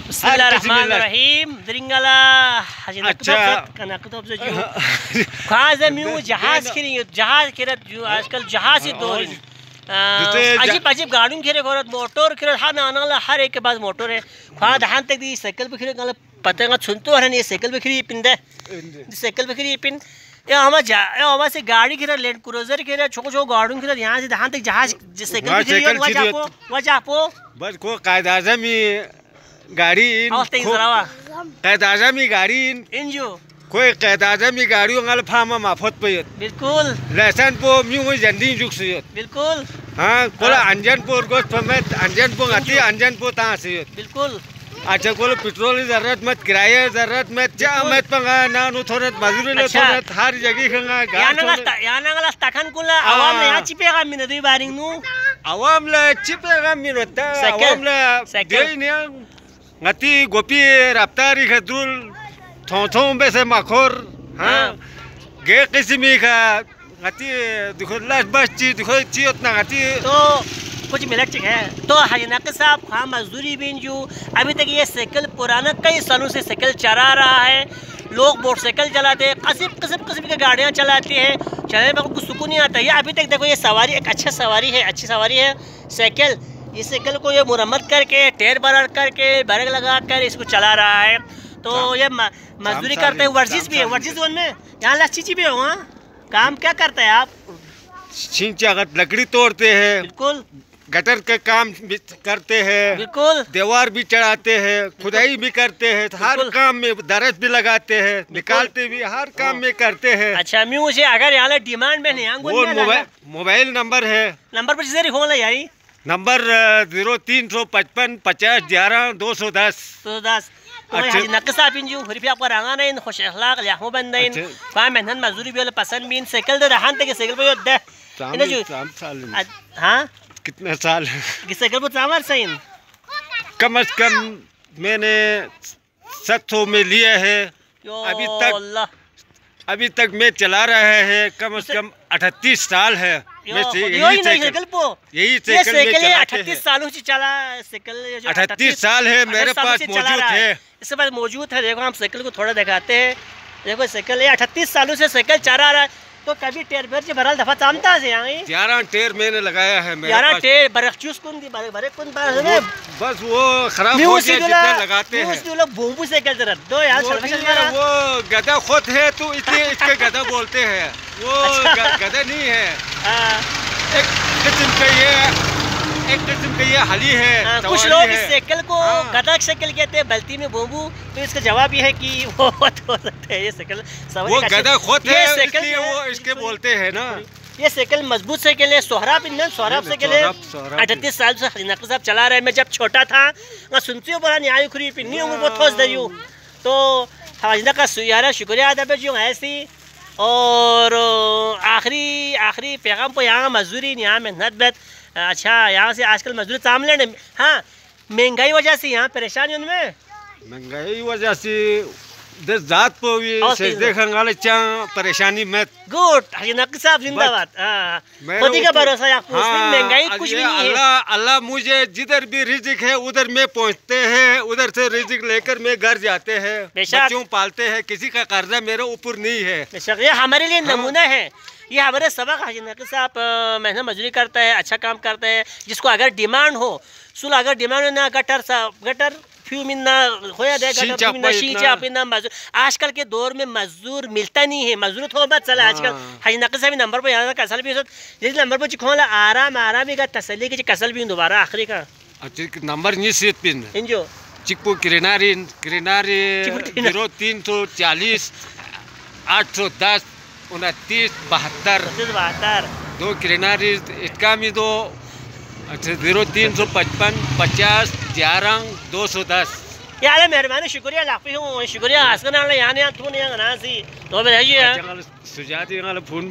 Bismillahirrahmanirrahim. Dringala hajina kutub se ju khaze miu जहाज खिरी जहाज खिरत ju आजकल जहाज ही दौर अजीब अजीब गाड़ियों खिरे खरत मोटर खिरत हाँ नानाला हर एक के पास मोटर है खा धान तक दी साइकिल पे खिरे गाला पतंगा सुनते हो नहीं साइकिल पे खिरी पिंदे साइकिल पे खिरी पिन या हमारे से गाड़ी खिरे लैंड क्रूजर खिरे छोको छोको गाड़ियों खिरे यहाँ से धान तक जहाज साइकिल पे खिरी वजह पो बस को कायदा में गाड़ी कायदा में गाड़ी इंजो कोई कायदा में गाड़ी वाला फार्मा माफत पे बिल्कुल लेसन पो म्यू जंदी जुक से बिल्कुल हाँ कोला अंजन पो गोस फमेत अंजन पो आती अंजन पो ता से बिल्कुल अच्छा कोला पेट्रोल की जरूरत मत किराया जरूरत मत जा मत पंगा ना नु थोड़ा मजदूरी ले थोड़ा हर जगह खंगा याना गला तखन कोला आवाम ने यहाँ चिपेगा मिन दुई बारिंग नु आवाम ले चिपेगा मिन ता आवाम ले गई ने ngati gopi raptari khadul thong bese makhor ha ge qismi ka ngati dukhlas baschi dukhoi chiot na ngati तो कुछ मिनट है तो हजनाक साहब खां मजदूरी बिन जो अभी तक ये साइकिल पुराना कई सालों से साइकिल चला रहा है लोग मोटरसाइकिल चलाते हैं किस्म की गाड़ियाँ चलाते हैं चलने में कुछ सुकून नहीं आता है अभी तक देखो ये सवारी एक अच्छी सवारी है साइकिल इस साइकिल को ये मुरम्मत करके टायर बराबर करके ब्रेक लगा कर इसको चला रहा है तो ये मजदूरी करते हैं वर्जिश भी है वर्जिश जोन में यहाँ लच्छी भी है वहाँ काम क्या करते हैं आप लकड़ी तोड़ते हैं बिल्कुल गटर का काम भी करते हैं बिल्कुल दीवार भी चढ़ाते हैं खुदाई भी करते हैं हर काम में दरस भी लगाते हैं निकालते भी हर काम में करते हैं। अच्छा मैं मुझे अगर यहाँ डिमांड में नहीं मोबाइल नंबर है नंबर पर जरिए हो यारी नंबर 0355 50 11 210 नक्शा पिंजू हुरिफिया पर आंगा नहीं खुश अखलाक लियाहो बंदइन फाम मेहनत मजदूरी भी वाला पसंद बिन साइकिल दे रहन तक साइकिल पे दे इन जो हां कितने साल कि साइकिल पे चामर सइन कम से कम मैंने 700 में लिए है अभी तक मैं चला रहा है कम से कम 38 साल है यही साइकिल 38 सालों से चला साइकिल 38 साल है मेरे पास मौजूद है इसके पास मौजूद है। देखो हम साइकिल को थोड़ा दिखाते हैं देखो साइकिल 38 सालों से साइकिल चला रहा है तो कभी टेर बेर से भरल दफा चामता से यहाँ 11 टेर मैंने लगाया है मेरे 11 टेर बरखचूस कौन दी बरे कौन बस वो खराब हो गया जितना लगाते हैं उसके लोग बूंबू साइकिल जरा दो यार वो गधा खुद है तो इसलिए इसके गधा बोलते हैं वो गधा नहीं है एक किस्म का ये हली है। कुछ लोग इस साइकिल को गधा साइकिल कहते हैं बल्ती में बूंबू तो इसका जवाब ये है कि वो हो सकता है ये साइकिल वो गधा खुद है इसलिए वो इसके बोलते हैं ना। ये साइकिल मजबूत साइकिल है सोहराब इंजन सोहराब साइकिल है 38 साल से नक्की साहब चला रहे हैं। मैं जब छोटा था मैं सुनती हूँ बोला न्याय खुरी पिन्नी उम्र बहुत ठोस दई हूँ तो हवाजना का यारा शुक्रिया अदा जो ऐसी और आखिरी पैगाम को यहाँ मजदूरी यहाँ मेहनत बेत अच्छा यहाँ से आजकल मजदूरी सामने हाँ महंगाई वजह से यहाँ परेशानी उनमें महंगाई वजह से दस जात को भी देखने परेशानी मत गुड नक्की साहब जिंदाबाद खुदी का भरोसा आपको महंगाई कुछ भी नहीं है। अल्लाह मुझे जिधर भी रिजिक है उधर में पहुँचते हैं उधर से रिजिक लेकर मैं घर जाते हैं बच्चों पालते हैं किसी का कर्जा मेरे ऊपर नहीं है। बेशक ये हमारे लिए नमूना है ये हमारे सबक नक्की साहब मेहनत मजदूरी करता है अच्छा काम करता है जिसको अगर डिमांड हो सुन अगर डिमांड हो ना गटर फ्यू मिलना होया दे मजदूर आजकल के दौर में मजदूर मिलता नहीं है मजदूर थोड़ा बहुत चला आजकल नक्की साहब नंबर पर यहाँ कसल भी जिस नंबर पर चिखोला आराम का तसल्ली की कसल भी दोबारा आखिरी का नंबर नहीं से पिन इंजो चिकपो किरेनारी 0340 810 29 72 दो किरेनारी इसका भी दो 0355 50 11 210 यार मेहरबानी शुक्रिया लाफी हूँ शुक्रिया हसन यहाँ तू नहीं सी तो मैं सुजाती फोन